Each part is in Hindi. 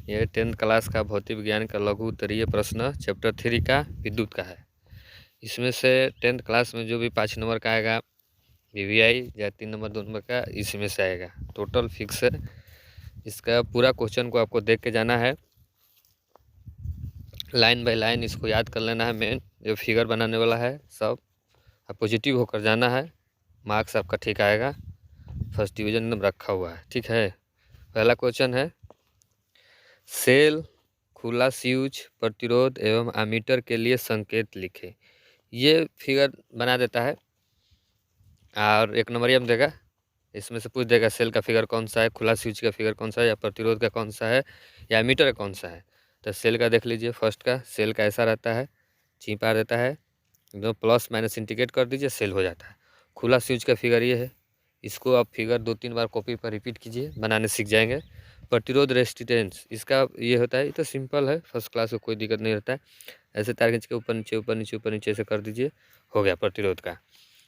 ये 10th क्लास का भौतिक विज्ञान का लघु उत्तरीय प्रश्न चैप्टर 3 का विद्युत का है। इसमें से 10th क्लास में जो भी 5 नंबर का आएगा वीवीआई या 3 नंबर 2 नंबर का इसमें से आएगा। टोटल फिक्स है। इसका पूरा क्वेश्चन को आपको देख के जाना है, लाइन बाय लाइन इसको याद कर लेना है। मेन जो फिगर बनाने वाला है सब पॉजिटिव होकर जाना है, मार्क्स आपका ठीक आएगा। फर्स्ट डिवीजन एकदम रखा हुआ है, ठीक है। पहला क्वेश्चन है, सेल खुला स्विच प्रतिरोध एवं एमीटर के लिए संकेत लिखे। ये फिगर बना देता है और 1 नंबर में देगा, इसमें से पूछ देगा सेल का फिगर कौन सा है, खुला स्विच का फिगर कौन सा है, या प्रतिरोध का कौन सा है, या एमीटर का कौन सा है। तो सेल का देख लीजिए, फर्स्ट का सेल का ऐसा रहता है, चिपा देता है, एकदम प्लस माइनस इंडिकेट कर दीजिए, सेल हो जाता है। खुला स्विच का फिगर ये है, इसको आप फिगर 2-3 बार कॉपी पर रिपीट कीजिए, बनाने सीख जाएंगे। प्रतिरोध रेजिस्टेंस इसका ये होता है, ये तो सिंपल है, फर्स्ट क्लास को कोई दिक्कत नहीं रहता है। ऐसे तार खींच के ऊपर नीचे ऊपर नीचे ऊपर नीचे ऐसे कर दीजिए, हो गया प्रतिरोध का।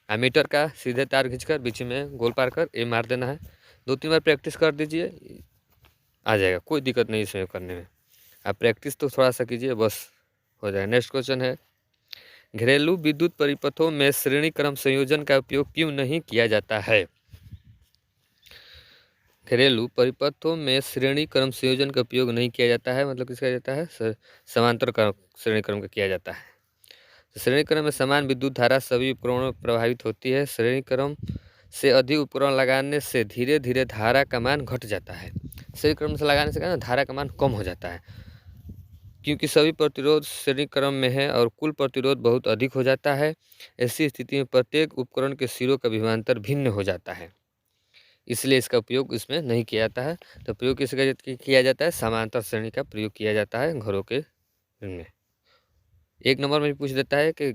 एमीटर का सीधे तार खींचकर बीच में गोल पार कर ए मार देना है। 2-3 बार प्रैक्टिस कर दीजिए, आ जाएगा, कोई दिक्कत नहीं इसमें करने में। आप प्रैक्टिस तो थोड़ा सा कीजिए, बस हो जाएगा। नेक्स्ट क्वेश्चन है, घरेलू विद्युत परिपथों में श्रेणी क्रम संयोजन का उपयोग क्यों नहीं किया जाता है। घरेलू परिपथों में श्रेणी क्रम संयोजन का उपयोग नहीं किया जाता है, मतलब किसका जाता है, समांतर क्रम श्रेणी क्रम का किया जाता है। श्रेणी क्रम में समान विद्युत धारा सभी उपकरणों प्रभावित होती है। श्रेणी क्रम से अधिक उपकरण लगाने से धीरे धीरे धारा का मान घट जाता है। श्रेणी क्रम से लगाने से क्या धारा का मान कम हो जाता है, क्योंकि सभी प्रतिरोध श्रेणी क्रम में है और कुल प्रतिरोध बहुत अधिक हो जाता है। ऐसी स्थिति में प्रत्येक उपकरण के सिरों का विभवांतर भिन्न हो जाता है, इसलिए इसका उपयोग इसमें नहीं किया जाता है। तो प्रयोग किसका किया जाता है, समांतर श्रेणी का प्रयोग किया जाता है घरों के में। 1 नंबर में पूछ देता है कि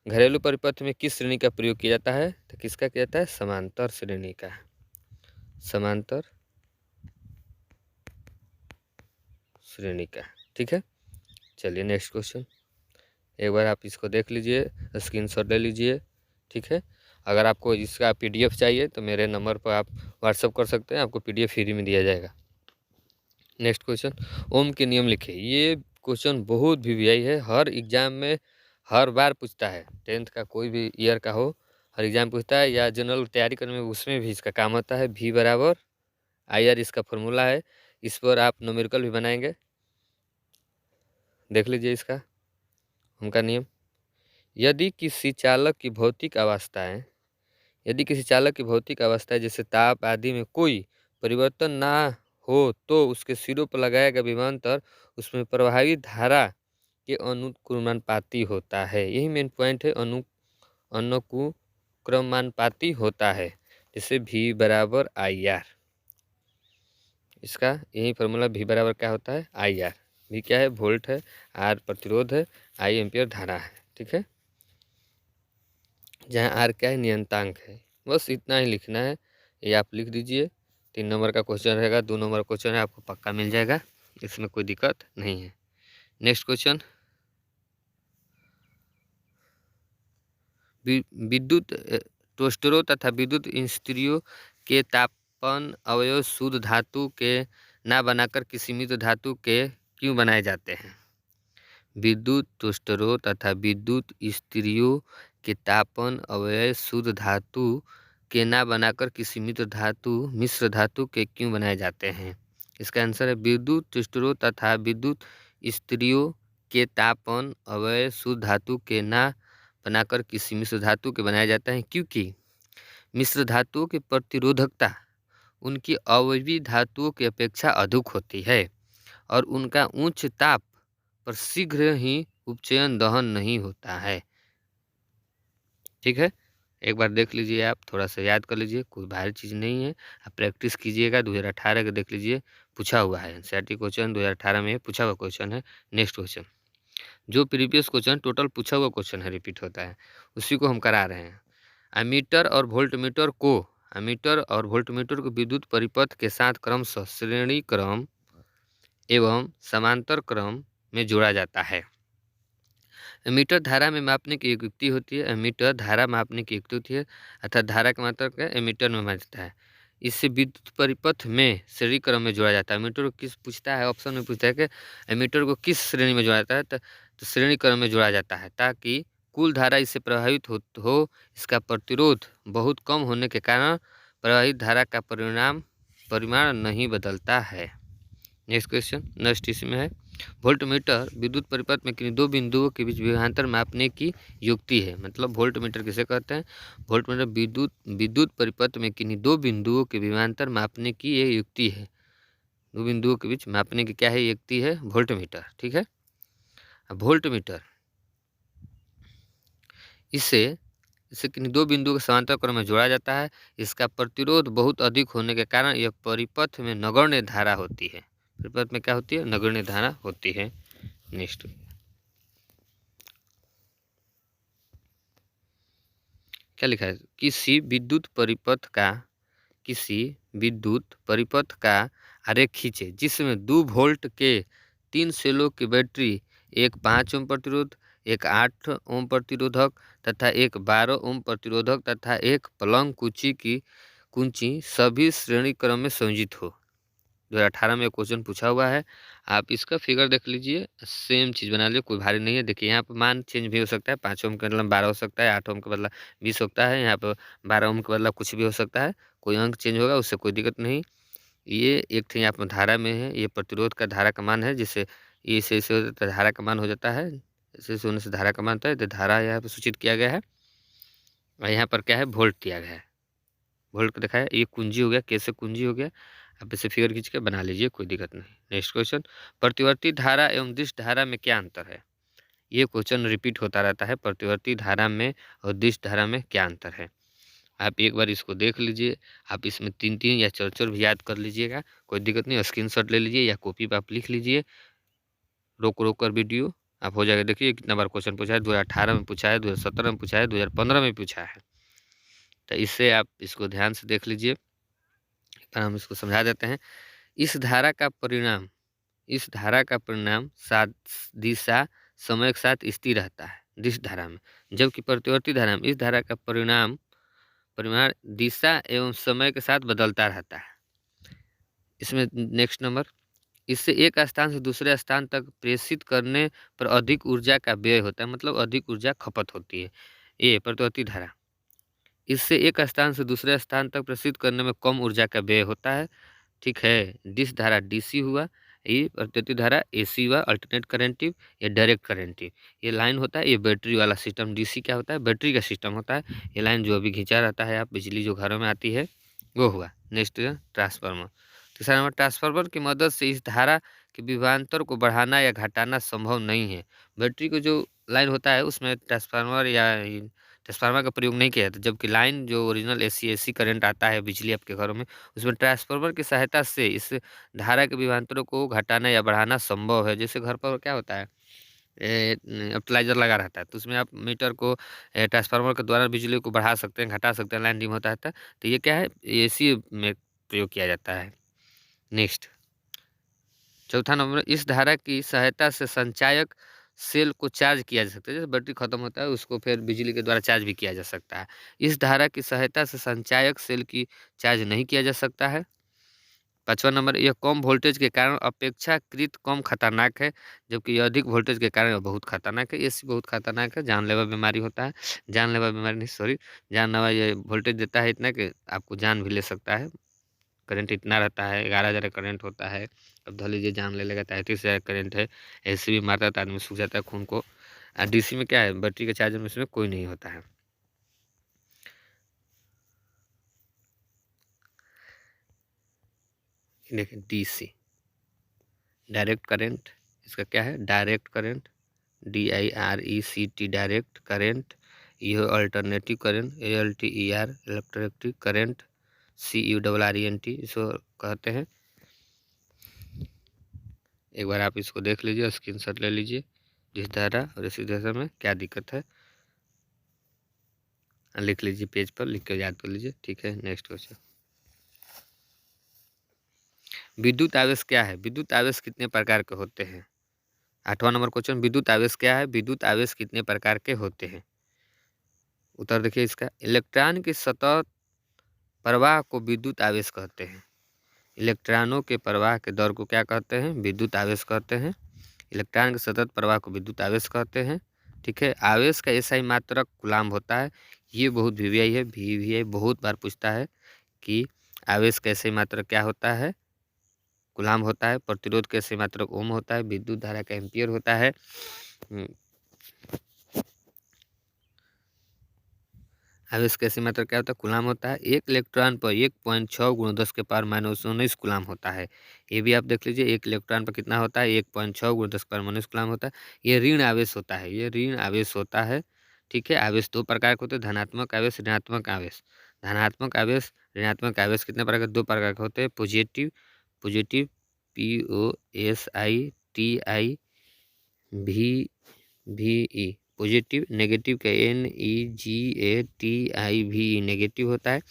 घरेलू परिपथ में किस श्रेणी का प्रयोग किया जाता है, तो किसका किया जाता है, समांतर श्रेणी का, समांतर श्रेणी का, ठीक है। चलिए नेक्स्ट क्वेश्चन, एक बार आप इसको देख लीजिए, स्क्रीनशॉट ले लीजिए, ठीक है। अगर आपको इसका पीडीएफ चाहिए तो मेरे नंबर पर आप व्हाट्सअप कर सकते हैं, आपको पीडीएफ फ्री में दिया जाएगा। नेक्स्ट क्वेश्चन, ओम के नियम लिखे। ये क्वेश्चन बहुत वीवीआई है, हर एग्जाम में हर बार पूछता है, 10th का कोई भी ईयर का हो, हर एग्जाम पूछता है, या जनरल तैयारी करने में उसमें भी इसका काम होता है। V बराबर IR इसका फॉर्मूला है, इस पर आप न्यूमेरिकल भी बनाएंगे, देख लीजिए इसका उनका नियम। यदि किसी चालक की भौतिक अवस्थाएं, यदि किसी चालक की भौतिक अवस्थाएं जैसे ताप आदि में कोई परिवर्तन ना हो तो उसके सिरों पर लगाया गया विभवांतर उसमें प्रवाहित धारा के अनुक्रमानुपाती होता है। यही मेन पॉइंट है, अनुक्रमानुपाती होता है, जैसे V बराबर IR, इसका यही फार्मूला। V बराबर क्या होता है, IR। V क्या है, वोल्ट है, R प्रतिरोध है, I एम्पियर धारा है, ठीक है। जहाँ R क्या है, नियतांक है। बस इतना ही लिखना है, ये आप लिख दीजिए। 3 नंबर का क्वेश्चन रहेगा, 2 नंबर क्वेश्चन है, आपको पक्का मिल जाएगा, इसमें कोई दिक्कत नहीं है। नेक्स्ट क्वेश्चन, विद्युत टोस्टरों तथा विद्युत स्त्रियों के तापन अवयव शुद्ध धातु के ना बनाकर किसी मिश्र धातु के क्यों बनाए जाते हैं। विद्युत टोस्टरों तथा विद्युत स्त्रियों के तापन अवयव शुद्ध धातु के ना बनाकर किसी मिश्र धातु के क्यों बनाए जाते हैं। इसका आंसर है, विद्युत टोस्टरों तथा विद्युत स्त्रियों के तापन अवयव शुद्ध धातु के ना बनाकर किसी मिश्र धातु के बनाया जाता है, क्योंकि मिश्र धातुओं की प्रतिरोधकता उनकी अवयवी धातुओं की अपेक्षा अधिक होती है और उनका उच्च ताप पर शीघ्र ही उपचयन दहन नहीं होता है, ठीक है। एक बार देख लीजिए, आप थोड़ा सा याद कर लीजिए, कोई भारी चीज़ नहीं है, आप प्रैक्टिस कीजिएगा। 2018 का देख लीजिए, पूछा हुआ है, एनसीईआरटी क्वेश्चन 2018 में पूछा हुआ क्वेश्चन है। नेक्स्ट क्वेश्चन, जो प्रीवियस क्वेश्चन टोटल पूछा हुआ क्वेश्चन है, रिपीट होता है, उसी को हम करा रहे हैं। एमीटर और वोल्टमीटर को विद्युत परिपथ के साथ क्रमशः श्रेणी क्रम एवं समांतर क्रम में जोड़ा जाता है। एमीटर धारा में मापने की एक युक्ति होती है, एमीटर धारा मापने की युक्ति होती है, अर्थात धारा का मात्रक एमीटर में मापता है। इससे विद्युत परिपथ में श्रेणी क्रम में जोड़ा जाता है। एमीटर को किस पूछता है, ऑप्शन में पूछता है कि एमीटर को किस श्रेणी में जोड़ा जाता है, तो श्रेणी क्रम में जोड़ा जाता है ताकि कुल धारा इससे प्रभावित हो। इसका प्रतिरोध बहुत कम होने के कारण प्रवाहित धारा का परिमाण नहीं बदलता है। नेक्स्ट क्वेश्चन, नेक्स्ट इसमें है वोल्टमीटर विद्युत परिपथ में किन्हीं दो बिंदुओं के बीच विभवांतर मापने की युक्ति है। मतलब वोल्टमीटर किसे कहते हैं? वोल्टमीटर विद्युत परिपथ में किन्हीं दो बिंदुओं के विभवांतर मापने की ये युक्ति है। दो बिंदुओं के बीच मापने की क्या है? युक्ति है वोल्टमीटर। ठीक है, वोल्टमीटर इसे किन्हीं दो बिंदुओं के समांतर क्रम में जोड़ा जाता है। इसका प्रतिरोध बहुत अधिक होने के कारण यह परिपथ में नगण्य धारा होती है। परिपथ में क्या होती है? नगण्य धारा होती है। नेक्स्ट क्या लिखा है? किसी विद्युत परिपथ का आरेख खींचे जिसमें 2 वोल्ट के 3 सेलों की बैटरी, एक 5 ओम प्रतिरोध, एक 8 ओम प्रतिरोधक तथा एक 12 ओम प्रतिरोधक तथा एक प्लंग कुंची सभी श्रेणी क्रम में संयोजित हो। 2018 में क्वेश्चन पूछा हुआ है। आप इसका फिगर देख लीजिए, सेम चीज़ बना लीजिए, कोई भारी नहीं है। देखिए यहाँ पर मान चेंज भी हो सकता है, 5 ओम के बदला 12 हो सकता है, 8 ओम के बदला 20 होता है, यहाँ पर 12 ओम के बदला कुछ भी हो सकता है। कोई अंक चेंज होगा उससे कोई दिक्कत नहीं। ये एक थी यहाँ पर धारा में है, ये प्रतिरोध का धारा का मान है, जिससे ये ऐसे हो जाता है, धारा का मान हो जाता है। ऐसे होने से धारा का मान होता है, तो धारा यहाँ पर सूचित किया गया है। और यहाँ पर क्या है? वोल्ट दिया गया है, वोल्ट को दिखाया। ये कुंजी हो गया, कैसे कुंजी हो गया, आप इसे फिगर खींच के बना लीजिए, कोई दिक्कत नहीं। नेक्स्ट क्वेश्चन, प्रतिवर्ती धारा एवं दिश धारा में क्या अंतर है? ये क्वेश्चन रिपीट होता रहता है, प्रतिवर्ती धारा में और दिश धारा में क्या अंतर है। आप एक बार इसको देख लीजिए, आप इसमें 3 या 4 भी याद कर लीजिएगा, कोई दिक्कत नहीं। स्क्रीनशॉट ले लीजिए या कॉपी पर आप लिख लीजिए, रोक कर वीडियो आप हो जाएगा। देखिए कितना बार क्वेश्चन पूछा है, 2018 में पूछा है, 2017 में पूछा है, 2015 में पूछा है। तो इससे आप इसको ध्यान से देख लीजिए, पर हम इसको समझा देते हैं। इस धारा का परिणाम दिशा समय के साथ स्थिर रहता है दिश धारा में, जबकि प्रतिवर्ती धारा में इस धारा का परिमाण दिशा एवं समय के साथ बदलता रहता है। इसमें नेक्स्ट नंबर, इससे एक स्थान से दूसरे स्थान तक प्रेषित करने पर अधिक ऊर्जा का व्यय होता है, मतलब अधिक ऊर्जा खपत होती है। ये प्रतिवर्ती धारा, इससे एक स्थान से दूसरे स्थान तक प्रेषित करने में कम ऊर्जा का व्यय होता है। ठीक है, डिश धारा डीसी हुआ, ये प्रतिवर्ती धारा एसी हुआ, अल्टरनेट करेंटिव, ये डायरेक्ट करेंटिव। ये लाइन होता है, ये बैटरी वाला सिस्टम। डीसी क्या होता है? बैटरी का सिस्टम होता है। ये लाइन जो अभी खींचा रहता है, आप बिजली जो घरों में आती है वो हुआ। Next transformer. तीसरा नंबर, ट्रांसफार्मर की मदद से इस धारा के विभवांतर को बढ़ाना या घटाना संभव नहीं है। बैटरी को जो लाइन होता है उसमें ट्रांसफार्मर का प्रयोग नहीं किया जाता, जबकि लाइन जो ओरिजिनल एसी करंट आता है बिजली आपके घरों में, उसमें ट्रांसफार्मर की सहायता से इस धारा के विभवांतरों को घटाना या बढ़ाना संभव है। जैसे घर पर क्या होता है, एप्लाइजर लगा रहता है, तो उसमें आप मीटर को ट्रांसफार्मर के द्वारा बिजली को बढ़ा सकते हैं, घटा सकते हैं, लाइन डिम होता है। तो ये क्या है? एसी में प्रयोग किया जाता है। नेक्स्ट चौथा नंबर, इस धारा की सहायता से संचायक सेल को चार्ज किया जा सकता है। जैसे बैटरी खत्म होता है उसको फिर बिजली के द्वारा चार्ज भी किया जा सकता है। इस धारा की सहायता से संचायक सेल की चार्ज नहीं किया जा सकता है। पांचवा नंबर, यह कम वोल्टेज के कारण अपेक्षाकृत कम खतरनाक है, जबकि यह अधिक वोल्टेज के कारण बहुत खतरनाक है। एसी बहुत खतरनाक है, जानलेवा बीमारी होता है, जानलेवा बीमारी नहीं सॉरी जानलेवा, ये वोल्टेज देता है इतना कि आपको जान भी ले सकता है। करंट इतना रहता है, 11,000 करंट होता है। अब धर लीजिए जान ले लेगा, 33,000 करंट है, ऐसे भी मारता है तो आदमी सूख जाता है खून को। डीसी में क्या है? बैटरी के चार्जर में इसमें कोई नहीं होता है। देखिए डीसी डायरेक्ट करंट, इसका क्या है? Direct current, DIRECT direct current. यह alternative current, ALTER electric current, CURRENT इसको कहते हैं। एक बार आप इसको देख लीजिए, स्क्रीनशॉट ले लीजिए, जिस धारा और इसी धारा में क्या दिक्कत है लिख लीजिए, पेज पर लिख कर याद कर लीजिए। ठीक है, नेक्स्ट क्वेश्चन, विद्युत आवेश क्या है? विद्युत आवेश कितने प्रकार के होते हैं? 8वां नंबर क्वेश्चन, विद्युत आवेश क्या है? विद्युत आवेश कितने प्रकार के होते हैं? उत्तर देखिए इसका, इलेक्ट्रॉन की सतह प्रवाह को विद्युत आवेश कहते हैं। इलेक्ट्रॉनों के प्रवाह के दर को क्या कहते हैं? विद्युत आवेश कहते हैं। इलेक्ट्रॉन के सतत प्रवाह को विद्युत आवेश कहते हैं। ठीक है। आवेश का ऐसा ही मात्रक कूलाम होता है। ये बहुत वीवीआई है, वीवीआई बहुत बार पूछता है कि आवेश का ऐसा ही मात्रक क्या होता है? कूलाम होता है। प्रतिरोध का ऐसा ही मात्रक ओम होता है। विद्युत धारा का एम्पियर होता है। आवेश का ऐसी मात्रा क्या होता है? कूलाम होता है। एक इलेक्ट्रॉन पर 1.6 × 10⁻⁻19 कूलाम होता है। ये भी आप देख लीजिए, एक इलेक्ट्रॉन पर कितना होता है? 1.6 × 10⁻19 कूलाम होता है। ये ऋण आवेश होता है, ये ऋण आवेश होता है। ठीक है। आवेश दो प्रकार के होते हैं, धनात्मक आवेश, ऋणात्मक आवेश। धनात्मक आवेश, ऋणात्मक आवेश कितने प्रकार के? दो प्रकार के होते हैं। पॉजिटिव POSITIVI पॉजिटिव, नेगेटिव का NEGATIV नेगेटिव होता है।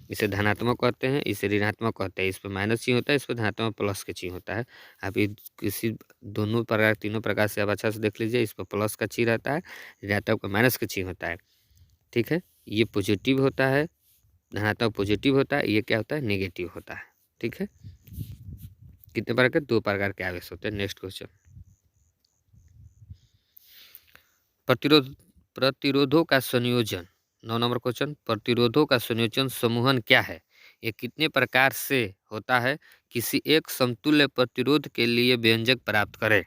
इसे धनात्मक कहते हैं, इसे ऋणात्मक कहते हैं। इस पर माइनस चिन्ह होता है, इस पर धनात्मक प्लस का चिन्ह होता है। आप ये किसी दोनों प्रकार, तीनों प्रकार से आप अच्छा से देख लीजिए। इस पर प्लस का चिन्ह रहता है, ऋणात्मक का माइनस का चिन्ह होता है। ठीक है। ये पॉजिटिव होता है, धनात्मक पॉजिटिव होता है। ये क्या होता है? नेगेटिव होता है। ठीक है। कितने प्रकार के? दो प्रकार के आवेश होते हैं। नेक्स्ट क्वेश्चन, प्रतिरोधों का संयोजन। 9 नंबर क्वेश्चन, प्रतिरोधों का संयोजन समूहन क्या है? ये कितने प्रकार से होता है? किसी एक समतुल्य प्रतिरोध के लिए व्यंजक प्राप्त करें।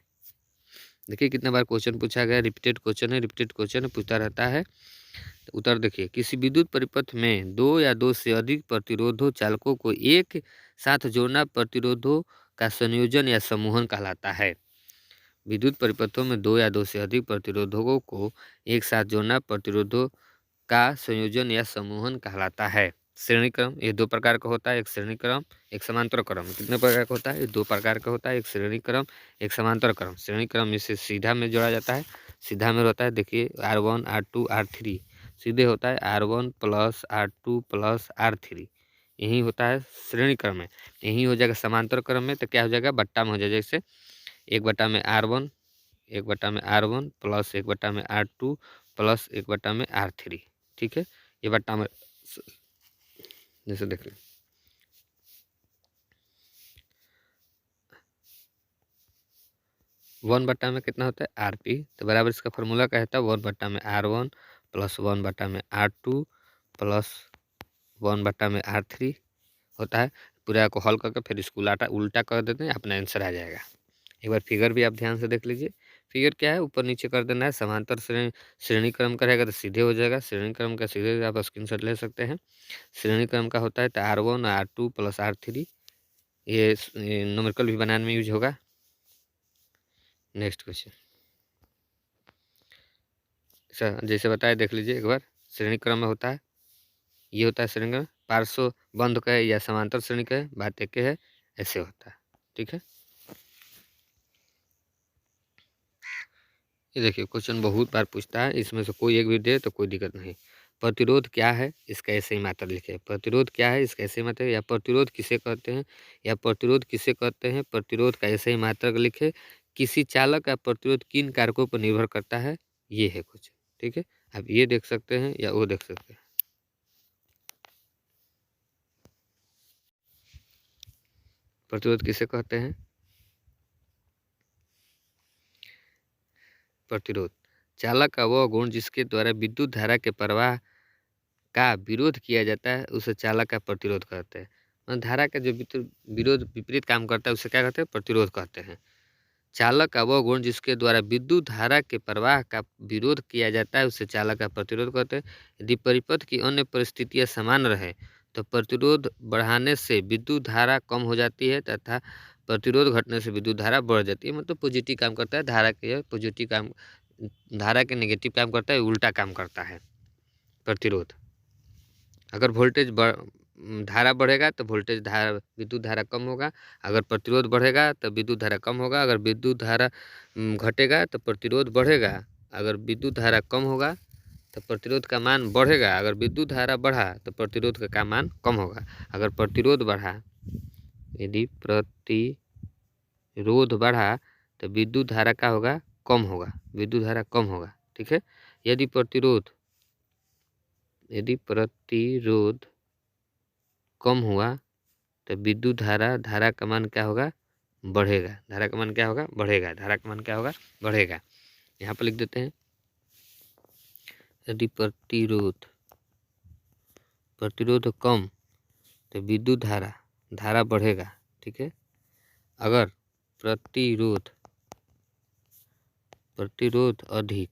देखिए कितने बार क्वेश्चन पूछा गया, रिपीटेड क्वेश्चन है, रिपीटेड क्वेश्चन पूछता रहता है। तो उत्तर देखिए, किसी विद्युत परिपथ में दो या दो से अधिक प्रतिरोधों चालकों को एक साथ जोड़ना प्रतिरोधों का संयोजन या समूहन कहलाता है। विद्युत परिपथों में दो या दो से अधिक प्रतिरोधकों को एक साथ जोड़ना प्रतिरोधों का संयोजन या समूहन कहलाता है। श्रेणी क्रम, ये दो प्रकार का होता है, एक श्रेणी क्रम, एक समांतर क्रम। कितने प्रकार का होता है? ये दो प्रकार का होता है, एक श्रेणी क्रम, एक समांतर क्रम। श्रेणी क्रम इसे सीधा में जोड़ा जाता है, सीधा में होता है। देखिए R1 R2 R3, सीधे होता है R1 + R2 + R3, यही होता है श्रेणी क्रम में। यही हो जाएगा समांतर क्रम में, तो क्या हो जाएगा? बट्टा में हो जाएगा। जैसे 1/R1, 1/R1 + 1/R2 + 1/R3। ठीक है। ये बट्टा में जैसे देख लें, वन बट्टा में कितना होता है? RP, तो बराबर इसका फॉर्मूला क्या होता है? 1/R1 + 1/R2 + 1/R3 होता है। पूरा को हल करके फिर इसको उल्टा कर देते हैं, अपना आंसर आ जाएगा। एक बार फिगर भी आप ध्यान से देख लीजिए। फिगर क्या है? ऊपर नीचे कर देना है। समांतर श्रेणी क्रम का रहेगा तो सीधे हो जाएगा। श्रेणी क्रम का सीधे आप स्क्रीनशॉट ले सकते हैं। श्रेणी क्रम का होता है तो R1 R2 + R3, ये न्यूमेरिकल भी बनाने में यूज होगा। नेक्स्ट क्वेश्चन, जैसे बताया देख लीजिए एक बार। श्रेणी क्रम में होता है, ये होता है श्रेणी क्रम। पार्श्व बंध का है या समांतर श्रेणी का है, बात एक है, ऐसे होता है। ठीक है। ये देखिए क्वेश्चन बहुत बार पूछता है, इसमें से कोई एक भी दे तो कोई दिक्कत नहीं। प्रतिरोध क्या है? इसका ऐसे ही मात्रा लिखे। प्रतिरोध क्या है? इसका ऐसे ही मात्रा, या प्रतिरोध किसे कहते हैं, या प्रतिरोध किसे कहते हैं, प्रतिरोध का ऐसे ही मात्रा लिखे। किसी चालक का प्रतिरोध किन कारकों पर निर्भर करता है, ये है क्वेश्चन। ठीक है। आप ये देख सकते हैं या वो देख सकते हैं। प्रतिरोध किसे कहते हैं? प्रतिरोध चालक का वह गुण जिसके द्वारा विद्युत धारा के प्रवाह का विरोध किया जाता है, उसे चालक का प्रतिरोध कहते हैं। मतलब धारा का जो विरोध विपरीत काम करता है उसे क्या कहते हैं? प्रतिरोध कहते हैं। चालक का वह गुण जिसके द्वारा विद्युत धारा के प्रवाह का विरोध किया जाता है, उसे चालक का प्रतिरोध कहते हैं। यदि परिपथ की अन्य परिस्थितियां समान रहे तो प्रतिरोध बढ़ाने से विद्युत धारा कम हो जाती है तथा प्रतिरोध घटने से विद्युत धारा बढ़ जाती है। मतलब पॉजिटिव काम करता है, धारा के पॉजिटिव काम, धारा के नेगेटिव काम करता है, उल्टा काम करता है प्रतिरोध। अगर धारा बढ़ेगा तो विद्युत धारा कम होगा। अगर प्रतिरोध बढ़ेगा तो विद्युत धारा कम होगा। अगर विद्युत धारा घटेगा तो प्रतिरोध बढ़ेगा। अगर विद्युत धारा कम होगा तो प्रतिरोध का मान बढ़ेगा। अगर विद्युत धारा बढ़ा तो प्रतिरोध का मान कम होगा। अगर प्रतिरोध बढ़ा, यदि प्रतिरोध बढ़ा तो विद्युत धारा का होगा? कम होगा, विद्युत धारा कम होगा। ठीक है। यदि प्रतिरोध कम हुआ तो विद्युत धारा का मान क्या होगा, बढ़ेगा। धारा का मान क्या होगा, बढ़ेगा। धारा का मान क्या होगा, बढ़ेगा। यहाँ पर लिख देते हैं, यदि प्रतिरोध कम तो विद्युत धारा बढ़ेगा। ठीक है। अगर प्रतिरोध अधिक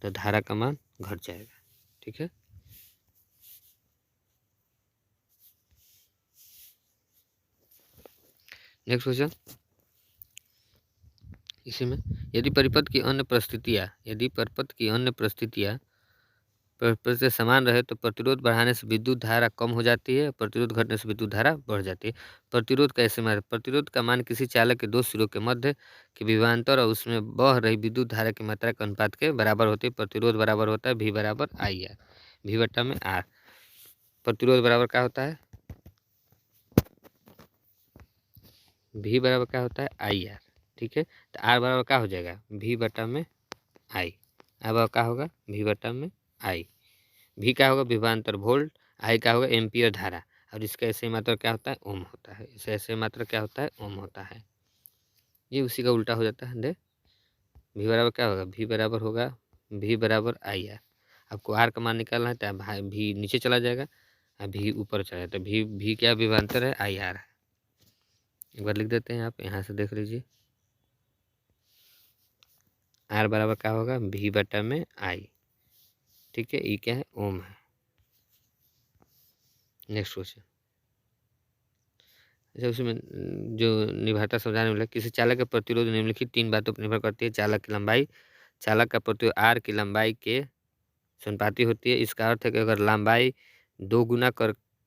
तो धारा का मान घट जाएगा। ठीक है। नेक्स्ट क्वेश्चन इसी में, यदि परिपथ की अन्य परिस्थितियाँ से समान रहे तो प्रतिरोध बढ़ाने से विद्युत धारा कम हो जाती है, प्रतिरोध घटने से विद्युत धारा बढ़ जाती है। प्रतिरोध कैसे मान, प्रतिरोध का मान किसी चालक के दो सिरों के मध्य के विभवांतर और उसमें बह रही विद्युत धारा की मात्रा के अनुपात के बराबर होती है। प्रतिरोध बराबर होता है V बराबर IR, V बटा में R। प्रतिरोध बराबर क्या होता है, V बराबर क्या होता है IR। ठीक है। तो R बराबर क्या हो जाएगा, V बटा में I। अब क्या होगा, V बटा में I। V क्या होगा, विभवांतर वोल्ट, I क्या होगा, एम्पियर धारा। और इसका ऐसे मात्रा क्या होता है, ओम होता है। इसे ऐसे मात्रा क्या होता है, ओम होता है। ये उसी का उल्टा हो जाता है। दे V बराबर क्या होगा, V बराबर होगा V बराबर IR। आपको R का मान निकालना है तो V नीचे चला जाएगा और V ऊपर चला जाता है। V क्या विभवांतर है, IR है। एक बार लिख देते हैं, आप यहाँ से देख लीजिए। R बराबर क्या होगा, V बटा में I। ठीक है। E क्या है, ओम है। नेक्स्ट क्वेश्चन, अच्छा उसमें जो निभाता समझाने वाला, किसी चालक का प्रतिरोध निम्नलिखित 3 बातों पर निर्भर करती है। चालक की लंबाई, चालक का प्रतिरोध R की लंबाई के समानुपाती होती है। इसका अर्थ है कि अगर लंबाई 2 गुना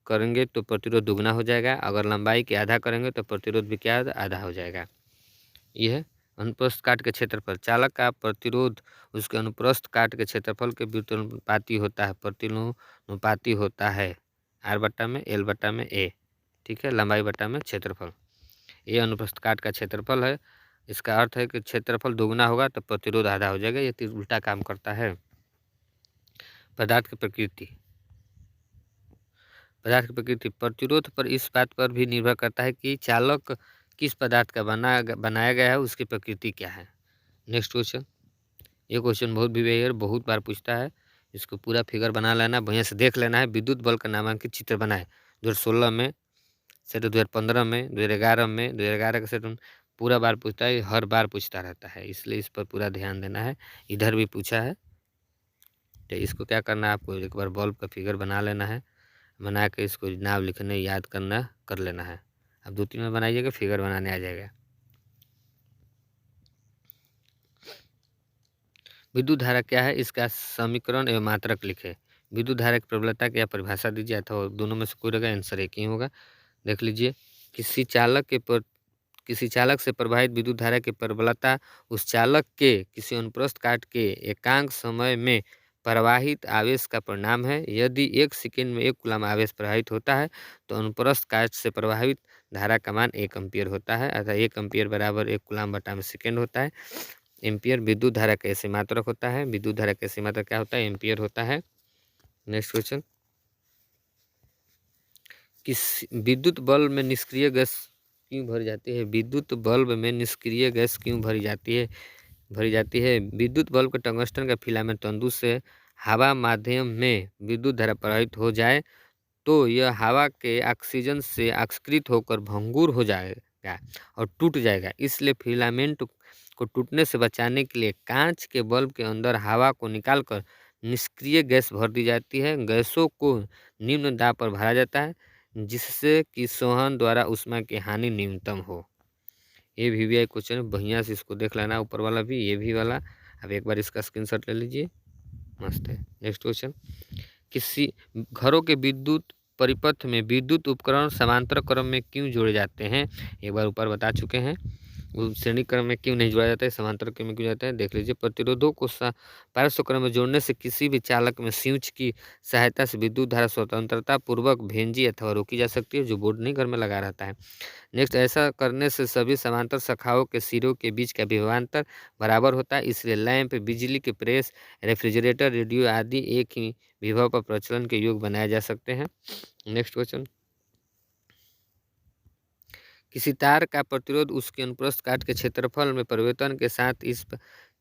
करेंगे तो प्रतिरोध दुगना हो जाएगा। अगर लंबाई के आधा करेंगे तो प्रतिरोध भी क्या आधा हो जाएगा। यह है अनुप्रस्थ काट के क्षेत्रफल। चालक का प्रतिरोध उसके अनुप्रस्थ काट के क्षेत्रफल के व्युत्पन्नुपाती होता है। R बटा में L बटा में A। ठीक है। लंबाई बटा में क्षेत्रफल, ये अनुप्रस्थ काट का क्षेत्रफल है। इसका अर्थ है कि क्षेत्रफल दोगुना होगा तो प्रतिरोध आधा हो जाएगा। ये उल्टा काम करता है। पदार्थ की प्रकृति, प्रतिरोध पर इस बात पर भी निर्भर करता है कि चालक किस पदार्थ का बनाया गया है, उसकी प्रकृति क्या है। नेक्स्ट क्वेश्चन, ये क्वेश्चन बहुत भी बहुत बार पूछता है। इसको पूरा फिगर बना लेना, बढ़िया से देख लेना है। विद्युत बल का नामांकित चित्र बनाए 2016 में से 2015 में, 2011 में, 2011 का सेट पूरा बार पूछता है, हर बार पूछता रहता है, इसलिए इस पर पूरा ध्यान देना है। इधर भी पूछा है तो इसको क्या करना है, आपको एक बार बल्ब का फिगर बना लेना है। बना के इसको नाम लिखने याद करना कर लेना है। अब 2-3 में बनाइएगा, फिगर बनाने आ जाएगा। विद्युत धारा क्या है, इसका समीकरण एवं मात्रक लिखे। विद्युत धारा की प्रबलता की परिभाषा दीजिए, अथवा दोनों में से कोई रहेगा, आंसर एक ही होगा। देख लीजिए, किसी चालक से प्रवाहित विद्युत धारा की प्रबलता उस चालक के किसी अनुप्रस्थ काट के एकांक समय में प्रवाहित आवेश का परिणाम है। यदि 1 सेकंड में 1 कूलम आवेश प्रवाहित होता है तो अनुप्रस्थ काट से प्रवाहित धारा का मान 1 एम्पियर होता है। अर्थात 1 एम्पियर बराबर 1 कूलम बटा में सेकेंड होता है। एम्पियर विद्युत धारा का ऐसे मात्रक होता है। विद्युत धारा का ऐसे मात्रक क्या होता है, एम्पियर होता है। नेक्स्ट क्वेश्चन, किस विद्युत बल्ब में निष्क्रिय गैस क्यों भरी जाती है। विद्युत बल्ब में निष्क्रिय गैस क्यों भरी जाती है। विद्युत बल्ब के टंगस्टन का फिलामेंट तंतु से हवा माध्यम में विद्युत धारा प्रवाहित हो जाए तो यह हवा के ऑक्सीजन से ऑक्सीकृत होकर भंगुर हो जाएगा और टूट जाएगा। इसलिए फिलामेंट को टूटने से बचाने के लिए कांच के बल्ब के अंदर हवा को निकालकर निष्क्रिय गैस भर दी जाती है। गैसों को निम्न दाब पर भरा जाता है जिससे कि संवहन द्वारा ऊष्मा की हानि न्यूनतम हो। ये VVI क्वेश्चन बढ़िया से इसको देख लेना, ऊपर वाला भी ये भी वाला। अब एक बार इसका स्क्रीनशॉट ले लीजिए, मस्त है। नेक्स्ट क्वेश्चन, किसी घरों के विद्युत परिपथ में विद्युत उपकरण समांतर क्रम में क्यों जोड़े जाते हैं। एक बार ऊपर बता चुके हैं। श्रेणी क्रम में क्यों नहीं जोड़ा जाता है, समांतर क्रम में क्यों जाता है, देख लीजिए। प्रतिरोधों को पार्श्व क्रम में जोड़ने से किसी भी चालक में स्विच की सहायता से विद्युत धारा स्वतंत्रता पूर्वक भेजी अथवा रोकी जा सकती है, जो बोर्ड नहीं घर में लगा रहता है। नेक्स्ट, ऐसा करने से सभी समांतर शाखाओं के सिरों के बीच का विभवांतर बराबर होता है, इसलिए लैंप, बिजली के प्रेस, रेफ्रिजरेटर, रेडियो आदि एक ही विभव पर प्रचलन के योग बनाए जा सकते हैं। नेक्स्ट क्वेश्चन, किसी तार का प्रतिरोध उसके अनुप्रस्थ काट के क्षेत्रफल में परिवर्तन के साथ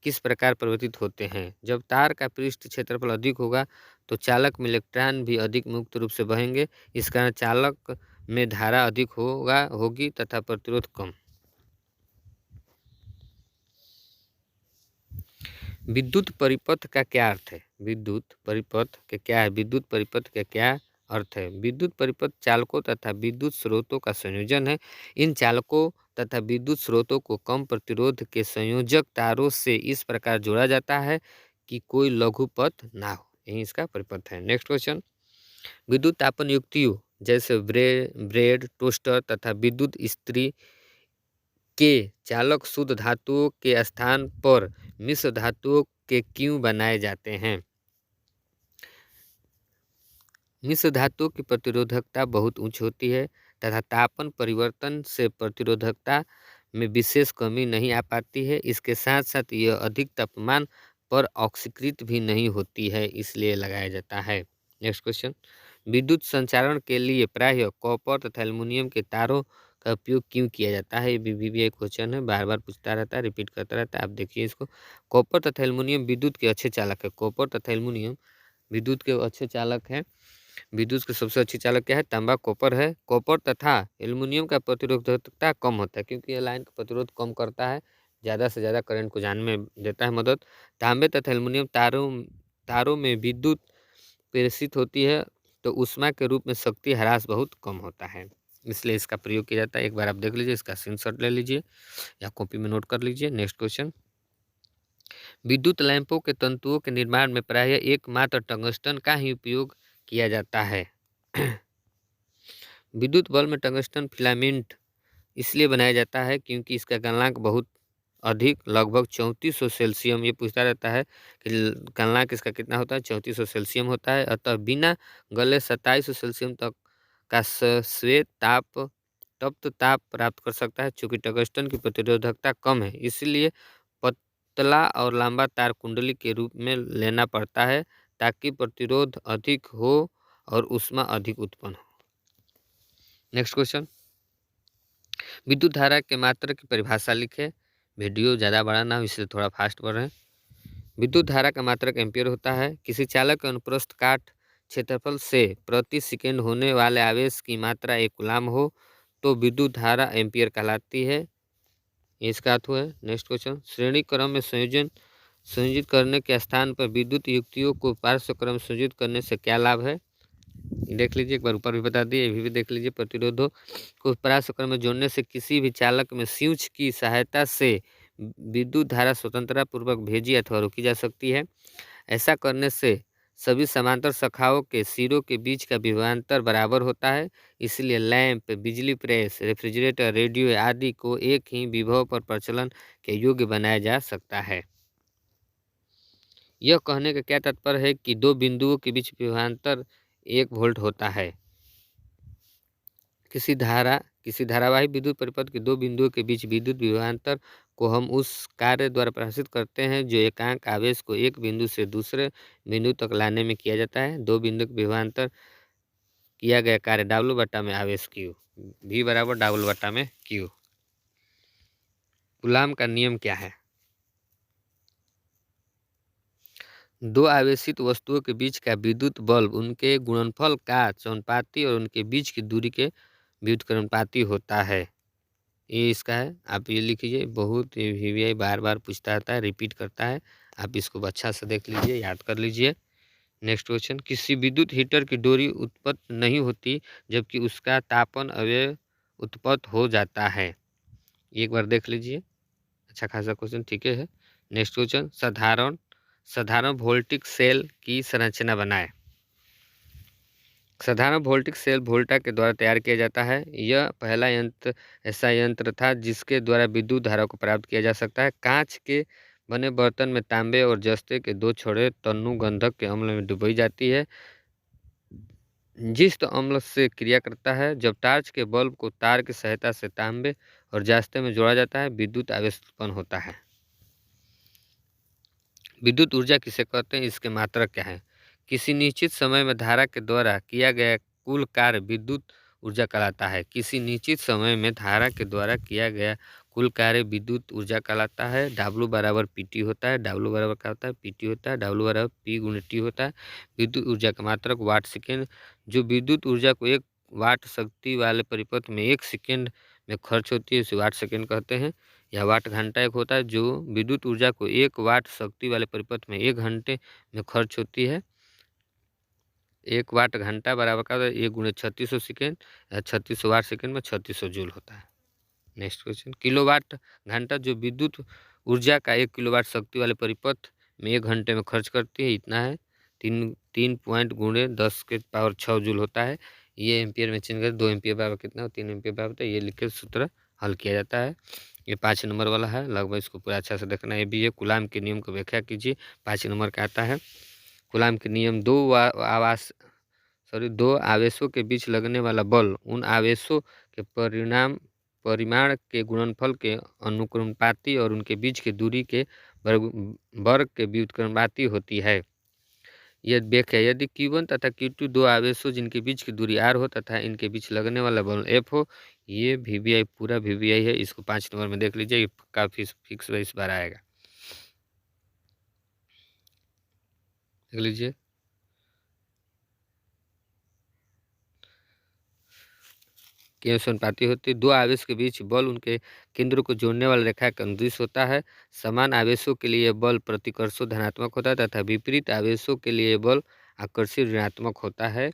किस प्रकार परिवर्तित होते हैं। जब तार का पृष्ठ क्षेत्रफल अधिक होगा तो चालक में इलेक्ट्रॉन भी अधिक मुक्त रूप से बहेंगे। इस कारण चालक में धारा अधिक होगी तथा प्रतिरोध कम। विद्युत परिपथ का क्या अर्थ है? विद्युत परिपथ के क्या है? विद्युत परिपथ का क्या अर्थ है? विद्युत परिपथ चालकों तथा विद्युत स्रोतों का संयोजन है। इन चालकों तथा विद्युत स्रोतों को कम प्रतिरोध के संयोजक तारों से इस प्रकार जोड़ा जाता है कि कोई लघुपथ ना हो। यही इसका परिपथ है। नेक्स्ट क्वेश्चन, विद्युत तापन युक्तियों जैसे ब्रेड, टोस्टर तथा विद्युत इस्त्री के चालक शुद्ध धातुओं के स्थान पर मिश्र धातुओं के क्यों बनाए जाते हैं? मिश्र धातुओं की प्रतिरोधकता बहुत उच्च होती है तथा तापन परिवर्तन से प्रतिरोधकता में विशेष कमी नहीं आ पाती है। इसके साथ साथ यह अधिक तापमान पर ऑक्सीकृत भी नहीं होती है, इसलिए लगाया जाता है। नेक्स्ट क्वेश्चन, विद्युत संचारण के लिए प्रायः कॉपर तथा एल्युमिनियम के तारों का उपयोग क्यों किया जाता है? ये भी एक क्वेश्चन है, बार बार पूछता रहता है, रिपीट करता रहता है। आप देखिए इसको, कॉपर तथा एल्युमिनियम विद्युत के अच्छे चालक है। कॉपर तथा एल्युमिनियम विद्युत के अच्छे चालक हैं। विद्युत के सबसे अच्छी चालक क्या है? तांबा, कॉपर है। कॉपर तथा एल्युमिनियम का प्रतिरोधकता कम होता है क्योंकि यह लाइन का प्रतिरोध कम करता है, ज़्यादा से ज़्यादा करंट को जानने में देता है मदद। तांबे तथा एल्युमिनियम तारों में विद्युत प्रेषित होती है तो ऊष्मा के रूप में शक्ति ह्रास बहुत कम होता है, इसलिए इसका प्रयोग किया जाता है। एक बार आप देख लीजिए, इसका स्क्रीनशॉट ले लीजिए या कॉपी में नोट कर लीजिए। नेक्स्ट क्वेश्चन, विद्युत लैंपों के तंतुओं के निर्माण में प्रायः एकमात्र टंगस्टन का ही उपयोग किया जाता है। विद्युत बल्ब में टंगस्टन फिलामेंट इसलिए बनाया जाता है क्योंकि इसका गलनांक बहुत अधिक, लगभग 3400 सेल्सियम, ये पूछता रहता है कि गलनांक इसका कितना होता है? 3400 सेल्सियम होता है। अतः बिना गले 2700 सेल्सियम तक का श्वेत तप्त ताप प्राप्त कर सकता है। चूंकि टंगस्टन की प्रतिरोधकता कम है, इसलिए पतला और लंबा तार कुंडली के रूप में लेना पड़ता है ताकि प्रतिरोध अधिक हो और ऊष्मा अधिक उत्पन्न हो। नेक्स्ट क्वेश्चन, विद्युत धारा के मात्रा की परिभाषा लिखे। वीडियो ज़्यादा बड़ा ना हो इसलिए थोड़ा फास्ट पढ़ रहे हैं। विद्युत धारा का मात्रक एम्पियर होता है। किसी चालक के अनुप्रस्थ काट क्षेत्रफल से प्रति सेकेंड होने वाले आवेश की मात्रा 1 कूलाम हो तो विद्युत धारा एम्पियर कहलाती है। ये इसका अर्थ है। नेक्स्ट क्वेश्चन, श्रेणी क्रम में संयोजित करने के स्थान पर विद्युत युक्तियों को पार्श्व क्रम में संयोजित करने से क्या लाभ है? देख लीजिए, एक बार ऊपर भी बता दिए, ये भी देख लीजिए। प्रतिरोधों को पार्श्व क्रम में जोड़ने से किसी भी चालक में स्विच की सहायता से विद्युत धारा स्वतंत्रता पूर्वक भेजी अथवा रोकी जा सकती है। ऐसा करने से सभी समांतर शाखाओं के सिरों के बीच का विभवांतर बराबर होता है, इसलिए लैंप, बिजली प्रेस, रेफ्रिजरेटर, रेडियो आदि को एक ही विभव पर प्रचलन के योग्य बनाया जा सकता है। यह कहने का क्या तात्पर्य है कि दो बिंदुओं के बीच विभवांतर 1 वोल्ट होता है। किसी धारावाही विद्युत परिपथ के दो बिंदुओं के बीच विद्युत विभवांतर को हम उस कार्य द्वारा परिभाषित करते हैं जो एकांक आवेश को एक बिंदु से दूसरे बिंदु तक लाने में किया जाता है। दो बिंदु के विभवांतर किया गया कार्य W बटा में आवेश Q, V बराबर W बटा में Q। कूलाम का नियम क्या है? दो आवेशित वस्तुओं के बीच का विद्युत बल्ब उनके गुणनफल का समानुपाती और उनके बीच की दूरी के व्युत्क्रमानुपाती होता है। ये इसका है, आप ये लिखिए। बहुत VVI बार बार पूछता रहता है, रिपीट करता है, आप इसको अच्छा से देख लीजिए, याद कर लीजिए। नेक्स्ट क्वेश्चन, किसी विद्युत हीटर की डोरी उत्पन्न नहीं होती जबकि उसका तापन अवयव उत्पन्न हो जाता है। एक बार देख लीजिए, अच्छा खासा क्वेश्चन, ठीक है। नेक्स्ट क्वेश्चन, साधारण वोल्टिक सेल की संरचना बनाए। साधारण वोल्टिक सेल वोल्टा के द्वारा तैयार किया जाता है। यह पहला ऐसा यंत्र था जिसके द्वारा विद्युत धारा को प्राप्त किया जा सकता है। कांच के बने बर्तन में तांबे और जस्ते के दो छोड़े तन्नु गंधक के अम्ल में डुबोई जाती है, जिस अम्ल से क्रिया करता है। जब टार्च के बल्ब को तार की सहायता से तांबे और जस्ते में जोड़ा जाता है, विद्युत आवेश उत्पन्न होता है। विद्युत ऊर्जा किसे कहते हैं? इसके मात्रक क्या है? किसी निश्चित समय में धारा के द्वारा किया गया कुल कार्य विद्युत ऊर्जा कहलाता है। किसी निश्चित समय में धारा के द्वारा किया गया कुल कार्य विद्युत ऊर्जा कहलाता है। W बराबर PT होता है। W बराबर क्या होता है? PT होता है। W बराबर P गुणे T होता है। विद्युत ऊर्जा का मात्रक वाट सेकेंड। जो विद्युत ऊर्जा को 1 वाट शक्ति वाले परिपथ में 1 सेकेंड में खर्च होती है उसे वाट सेकेंड कहते हैं। यह वाट घंटा एक होता है। जो विद्युत ऊर्जा को 1 वाट शक्ति वाले परिपथ में 1 घंटे में खर्च होती है। 1 वाट घंटा बराबर का 1 गुणे 3600 सेकेंड या 3600 वाट सेकेंड में 3600 जूल होता है। नेक्स्ट क्वेश्चन, किलोवाट घंटा जो विद्युत ऊर्जा का 1 किलोवाट शक्ति वाले परिपथ में 1 घंटे में खर्च करती है इतना है। 3 पॉइंट गुणे 10 के पावर 6 जूल होता है। ये एम्पियर में चेंज कर 2 एम्पियर बराबर कितना हो? 3 एम्पियर बराबर होता है। ये लिख के सूत्र हल किया जाता है। ये 5 नंबर वाला है, लगभग इसको पूरा अच्छा से देखना। ये भी है, कूलाम के नियम को व्याख्या कीजिए। 5 नंबर का आता है। कूलाम के नियम, दो आवेशों के बीच लगने वाला बल उन आवेशों के परिमाण के गुणनफल के अनुक्रमानुपाती और उनके बीच की दूरी के वर्ग के व्युत्क्रमानुपाती होती है। यह व्याख्या, यदि Q1 तथा Q2 दो आवेशों जिनके बीच की दूरी r हो तथा इनके बीच लगने वाला बल F हो, ये VBI पूरा VBI है। इसको 5 नंबर में देख लीजिए, काफी फिक्स इस बार आएगा। देख लीजिए, के समानुपाती होती है। दो आवेश के बीच बल उनके केंद्र को जोड़ने वाला रेखा का अनुदिश होता है। समान आवेशों के लिए बल प्रतिकर्षो धनात्मक होता है तथा विपरीत आवेशों के लिए बल आकर्षी ऋणात्मक होता है।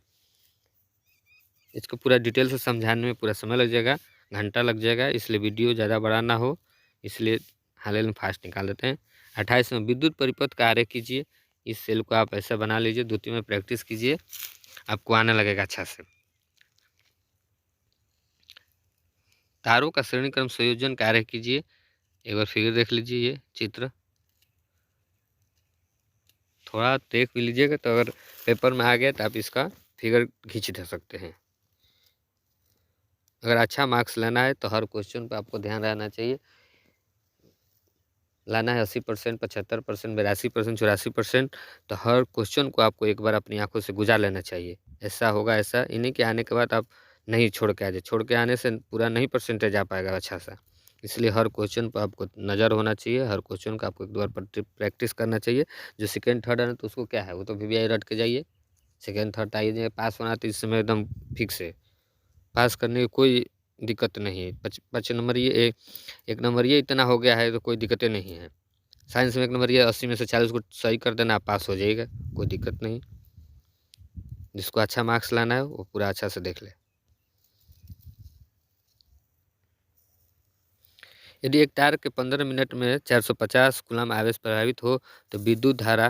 इसको पूरा डिटेल से समझाने में पूरा समय लग जाएगा, घंटा लग जाएगा, इसलिए वीडियो ज़्यादा बड़ा ना हो, इसलिए हाल में फास्ट निकाल देते हैं। 28 में विद्युत परिपथ का आरेख कीजिए। इस सेल को आप ऐसा बना लीजिए, 2-3 में प्रैक्टिस कीजिए, आपको आने लगेगा अच्छा से। तारों का श्रेणी क्रम संयोजन का आरेख कीजिए। एक बार फिगर देख लीजिए, ये चित्र थोड़ा देख भी लीजिएगा, तो अगर पेपर में आ गया तो आप इसका फिगर खींच दे सकते हैं। अगर अच्छा मार्क्स लेना है तो हर क्वेश्चन पर आपको ध्यान रहना चाहिए। लाना है 80%, 75%, 82%, 84%, तो हर क्वेश्चन को आपको एक बार अपनी आंखों से गुजार लेना चाहिए। ऐसा होगा, ऐसा इन्हीं के आने के बाद आप नहीं छोड़ के आ जाए। छोड़ के आने से पूरा नहीं परसेंटेज आ पाएगा अच्छा सा। इसलिए हर क्वेश्चन पर आपको नज़र होना चाहिए, हर क्वेश्चन का आपको एक बार प्रैक्टिस करना चाहिए। जो सेकेंड थर्ड है तो उसको क्या है, वो तो VBI रट के जाइए। सेकेंड थर्ड आइए, पास होना तो इस समय एकदम फिक्स है, पास करने की कोई दिक्कत नहीं है। 5 नंबर ये, 1 नंबर ये इतना हो गया है तो कोई दिक्कतें नहीं है। साइंस में 1 नंबर ये 80 में से 40 को सही कर देना, आप पास हो जाइएगा, कोई दिक्कत नहीं। जिसको अच्छा मार्क्स लाना है वो पूरा अच्छा से देख ले। यदि एक तार के 15 मिनट में 450 कूलम आवेश प्रभावित हो तो विद्युत धारा